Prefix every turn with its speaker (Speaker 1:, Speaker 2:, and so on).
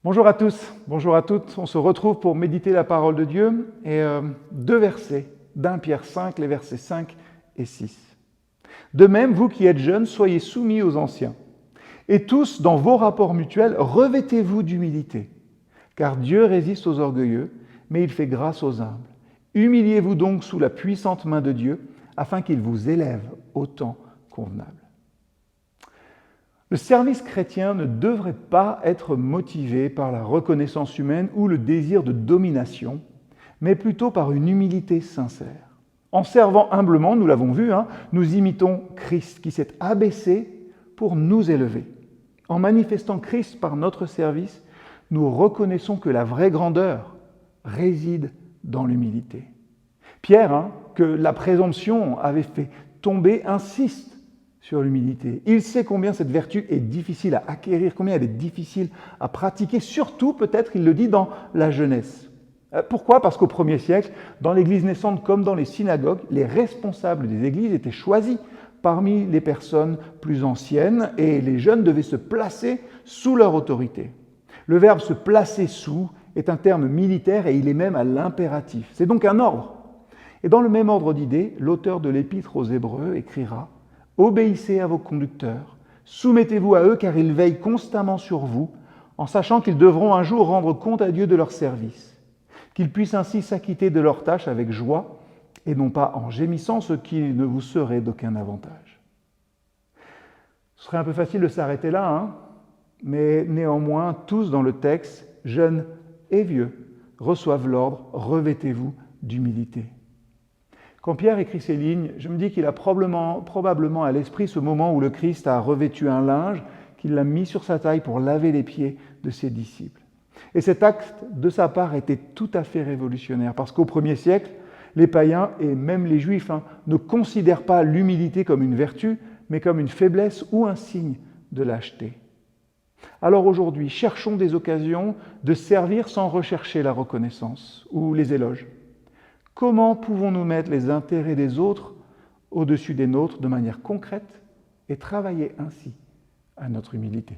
Speaker 1: Bonjour à tous, bonjour à toutes. On se retrouve pour méditer la parole de Dieu et deux versets d'1 Pierre 5, les versets 5 et 6. De même, vous qui êtes jeunes, soyez soumis aux anciens. Et tous, dans vos rapports mutuels, revêtez-vous d'humilité. Car Dieu résiste aux orgueilleux, mais il fait grâce aux humbles. Humiliez-vous donc sous la puissante main de Dieu, afin qu'il vous élève au temps convenable. Le service chrétien ne devrait pas être motivé par la reconnaissance humaine ou le désir de domination, mais plutôt par une humilité sincère. En servant humblement, nous l'avons vu, nous imitons Christ qui s'est abaissé pour nous élever. En manifestant Christ par notre service, nous reconnaissons que la vraie grandeur réside dans l'humilité. Pierre, que la présomption avait fait tomber, insiste sur l'humilité. Il sait combien cette vertu est difficile à acquérir, combien elle est difficile à pratiquer, surtout peut-être, il le dit, dans la jeunesse. Pourquoi ? Parce qu'au 1er siècle, dans l'Église naissante comme dans les synagogues, les responsables des églises étaient choisis parmi les personnes plus anciennes et les jeunes devaient se placer sous leur autorité. Le verbe « se placer sous » est un terme militaire et il est même à l'impératif. C'est donc un ordre. Et dans le même ordre d'idées, l'auteur de l'Épître aux Hébreux écrira « Obéissez à vos conducteurs, soumettez-vous à eux car ils veillent constamment sur vous, en sachant qu'ils devront un jour rendre compte à Dieu de leur service, qu'ils puissent ainsi s'acquitter de leurs tâches avec joie et non pas en gémissant, ce qui ne vous serait d'aucun avantage. » Ce serait un peu facile de s'arrêter là, mais néanmoins, tous dans le texte, jeunes et vieux, reçoivent l'ordre « Revêtez-vous d'humilité ». Quand Pierre écrit ces lignes, je me dis qu'il a probablement à l'esprit ce moment où le Christ a revêtu un linge, qu'il l'a mis sur sa taille pour laver les pieds de ses disciples. Et cet acte de sa part était tout à fait révolutionnaire, parce qu'au 1er siècle, les païens et même les juifs ne considèrent pas l'humilité comme une vertu, mais comme une faiblesse ou un signe de lâcheté. Alors aujourd'hui, cherchons des occasions de servir sans rechercher la reconnaissance ou les éloges. Comment pouvons-nous mettre les intérêts des autres au-dessus des nôtres de manière concrète et travailler ainsi à notre humilité ?